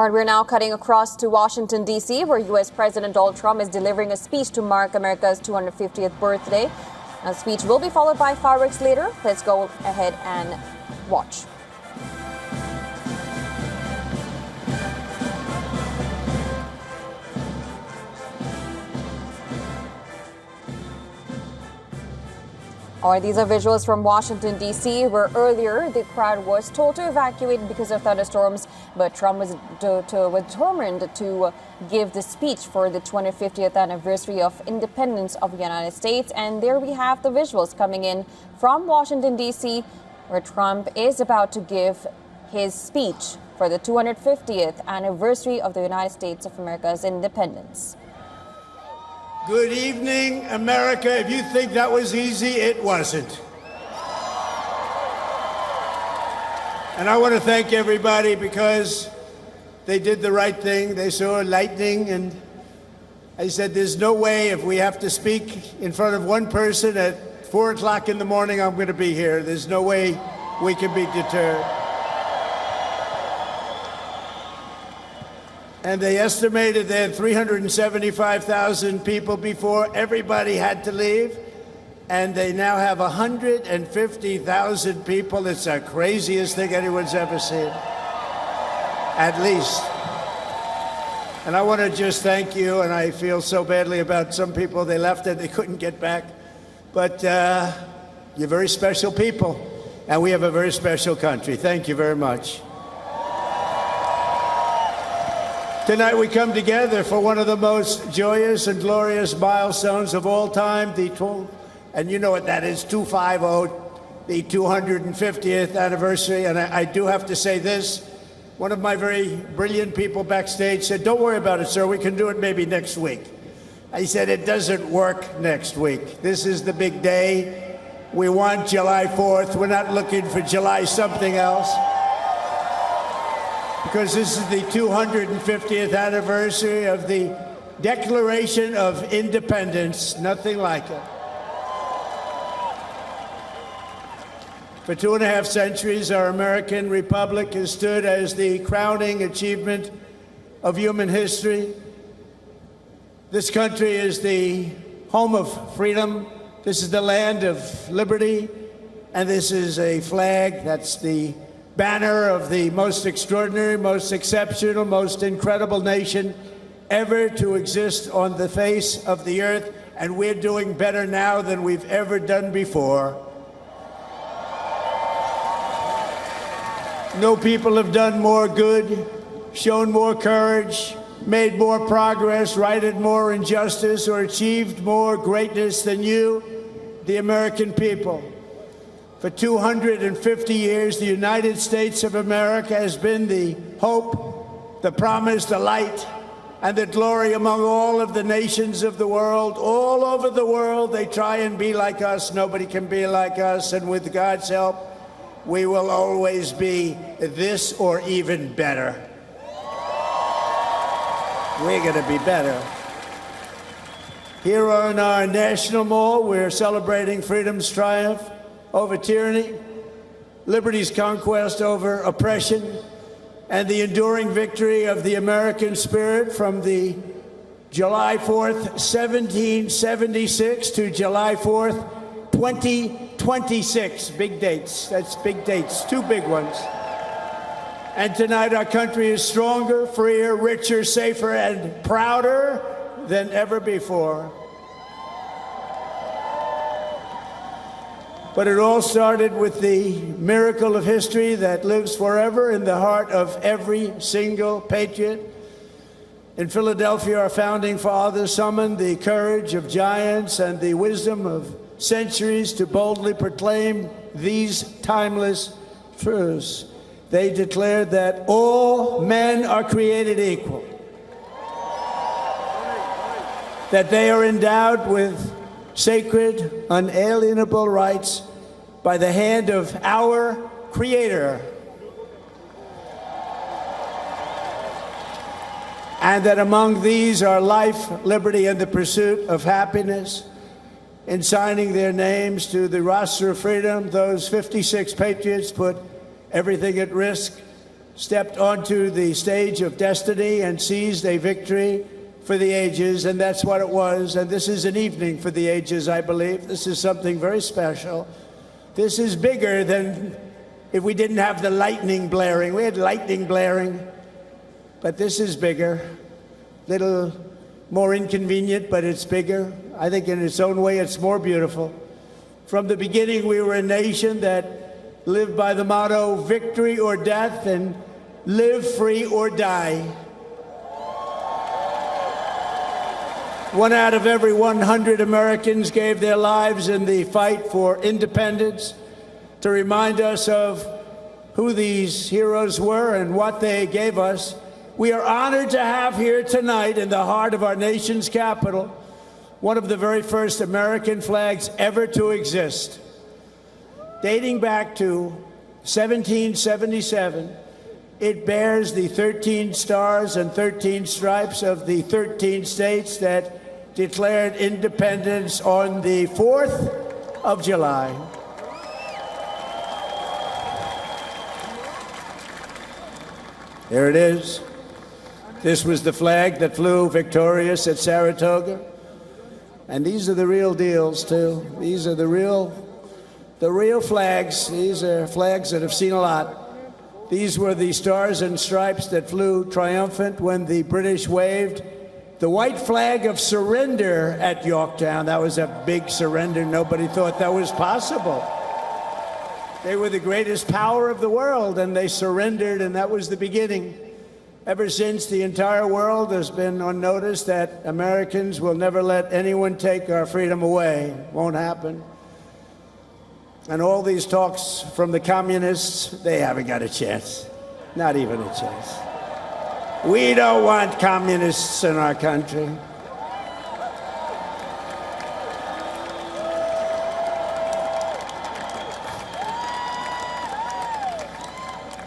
All right, we're now cutting across to Washington, D.C., where U.S. President Donald Trump is delivering a speech to mark America's 250th birthday. The speech will be followed by fireworks later. Let's go ahead and watch. All right, these are visuals from Washington, D.C., where earlier the crowd was told to evacuate because of thunderstorms, but Trump was determined to give the speech for the 250th anniversary of independence of the United States. And there we have the visuals coming in from Washington, D.C., where Trump is about to give his speech for the 250th anniversary of the United States of America's independence. Good evening, America. If you think that was easy, it wasn't. And I want to thank everybody because they did the right thing. They saw lightning, and I said, there's no way if we have to speak in front of one person at 4 o'clock in the morning, I'm going to be here. There's no way we can be deterred. And they estimated they had 375,000 people before everybody had to leave. And they now have 150,000 people. It's the craziest thing anyone's ever seen, at least. And I want to just thank you, and I feel so badly about some people. They left and they couldn't get back. But you're very special people, and we have a very special country. Thank you very much. Tonight we come together for one of the most joyous and glorious milestones of all time, and you know what that is, 250, the 250th anniversary. And I do have to say this, one of my very brilliant people backstage said, don't worry about it, sir, we can do it maybe next week. I said, it doesn't work next week. This is the big day. We want July 4th. We're not looking for July something else. Because this is the 250th anniversary of the Declaration of Independence, nothing like it. For 2.5 centuries, our American republic has stood as the crowning achievement of human history. This country is the home of freedom. This is the land of liberty. And this is a flag that's the banner of the most extraordinary, most exceptional, most incredible nation ever to exist on the face of the earth. And we're doing better now than we've ever done before. No people have done more good, shown more courage, made more progress, righted more injustice, or achieved more greatness than you, the American people. For 250 years, the United States of America has been the hope, the promise, the light, and the glory among all of the nations of the world. All over the world, they try and be like us. Nobody can be like us. And with God's help, we will always be this or even better. We're going to be better. Here on our National Mall, we're celebrating freedom's triumph over tyranny, liberty's conquest over oppression, and the enduring victory of the American spirit from the July 4th, 1776 to July 4th, 2026. Big dates. That's big dates. Two big ones. And tonight our country is stronger, freer, richer, safer, and prouder than ever before. But it all started with the miracle of history that lives forever in the heart of every single patriot. In Philadelphia, our founding fathers summoned the courage of giants and the wisdom of centuries to boldly proclaim these timeless truths. They declared that all men are created equal, that they are endowed with sacred, unalienable rights by the hand of our Creator, and that among these are life, liberty, and the pursuit of happiness. In signing their names to the roster of freedom, those 56 patriots put everything at risk stepped onto the stage of destiny and seized a victory for the ages, and that's what it was. And this is an evening for the ages, I believe. This is something very special. This is bigger than if we didn't have the lightning blaring. We had lightning blaring, but this is bigger. Little more inconvenient, but it's bigger. I think in its own way, it's more beautiful. From the beginning, we were a nation that lived by the motto, victory or death, and live free or die. 1 out of every 100 Americans gave their lives in the fight for independence to remind us of who these heroes were and what they gave us. We are honored to have here tonight in the heart of our nation's capital one of the very first American flags ever to exist. Dating back to 1777, it bears the 13 stars and 13 stripes of the 13 states that declared independence on the 4th of July. There it is. This was the flag that flew victorious at Saratoga. And these are the real deals, too. These are the real flags. These are flags that have seen a lot. These were the stars and stripes that flew triumphant when the British waved the white flag of surrender at Yorktown. That was a big surrender. Nobody thought that was possible. They were the greatest power of the world, and they surrendered, and that was the beginning. Ever since, the entire world has been on notice that Americans will never let anyone take our freedom away. Won't happen. And all these talks from the communists, they haven't got a chance. Not even a chance. We don't want communists in our country.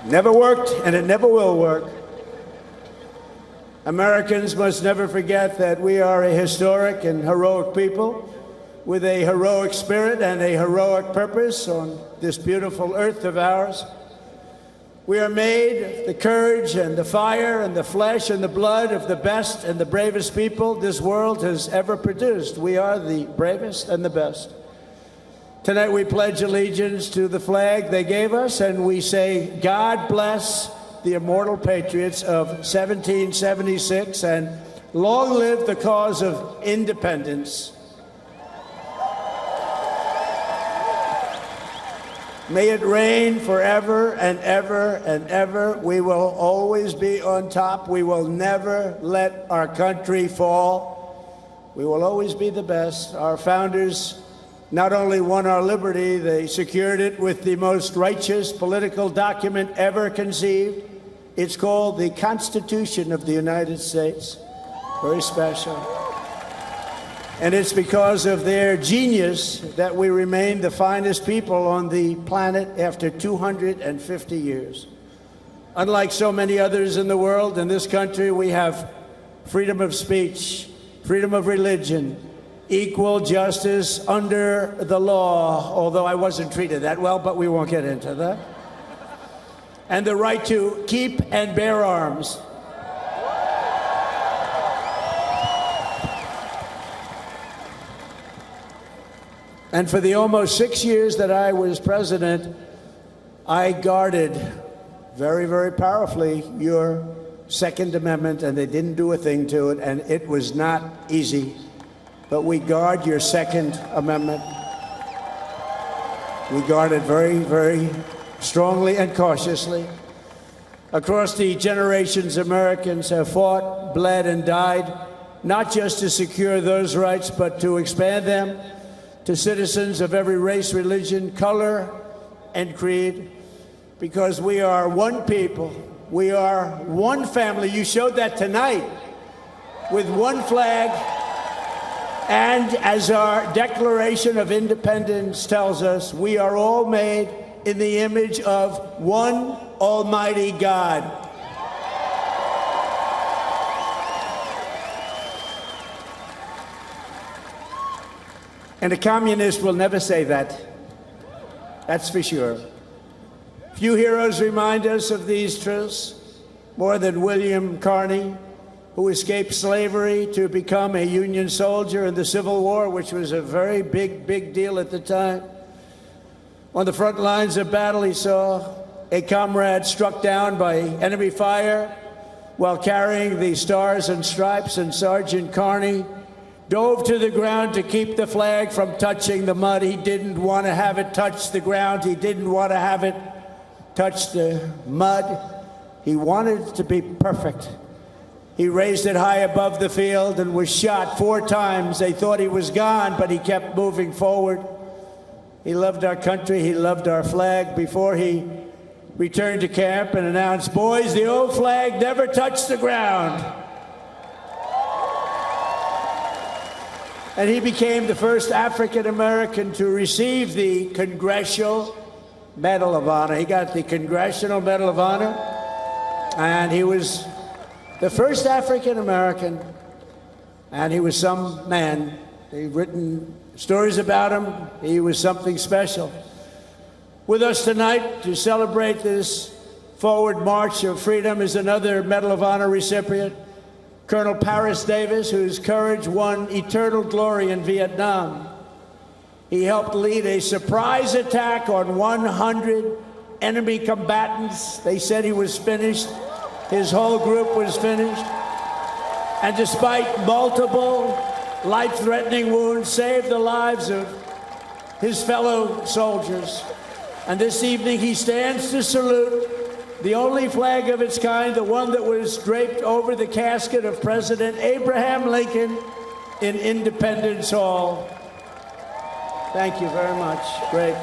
Never worked, and it never will work. Americans must never forget that we are a historic and heroic people with a heroic spirit and a heroic purpose on this beautiful earth of ours. We are made of the courage and the fire and the flesh and the blood of the best and the bravest people this world has ever produced. We are the bravest and the best. Tonight we pledge allegiance to the flag they gave us, and we say, God bless the immortal patriots of 1776, and long live the cause of independence. May it reign forever and ever and ever. We will always be on top. We will never let our country fall. We will always be the best. Our founders not only won our liberty, they secured it with the most righteous political document ever conceived. It's called the Constitution of the United States. Very special. And it's because of their genius that we remain the finest people on the planet after 250 years. Unlike so many others in the world, in this country, we have freedom of speech, freedom of religion, equal justice under the law, although I wasn't treated that well, but we won't get into that. And the right to keep and bear arms. And for the almost 6 years that I was president, I guarded very, very powerfully your Second Amendment, and they didn't do a thing to it, and it was not easy. But we guard your Second Amendment. We guard it very, very strongly and cautiously. Across the generations, Americans have fought, bled, and died, not just to secure those rights, but to expand them to citizens of every race, religion, color, and creed, because we are one people. We are one family. You showed that tonight with one flag. And as our Declaration of Independence tells us, we are all made in the image of one Almighty God. And a communist will never say that. That's for sure. Few heroes remind us of these truths more than William Carney, who escaped slavery to become a Union soldier in the Civil War, which was a very big deal at the time. On the front lines of battle, he saw a comrade struck down by enemy fire while carrying the Stars and Stripes, and Sergeant Carney dove to the ground to keep the flag from touching the mud. He didn't want to have it touch the ground. He didn't want to have it touch the mud. He wanted it to be perfect. He raised it high above the field and was shot 4 times. They thought he was gone, but he kept moving forward. He loved our country. He loved our flag. Before he returned to camp and announced, "Boys, the old flag never touched the ground." And he became the first African American to receive the Congressional Medal of Honor. He got the Congressional Medal of Honor, and he was the first African American, and he was some man. They've written stories about him. He was something special. With us tonight to celebrate this forward march of freedom is another Medal of Honor recipient, Colonel Paris Davis, whose courage won eternal glory in Vietnam. He helped lead a surprise attack on 100 enemy combatants. They said he was finished. His whole group was finished. And despite multiple life-threatening wounds, saved the lives of his fellow soldiers. And this evening he stands to salute the only flag of its kind, the one that was draped over the casket of President Abraham Lincoln in Independence Hall. Thank you very much. Great.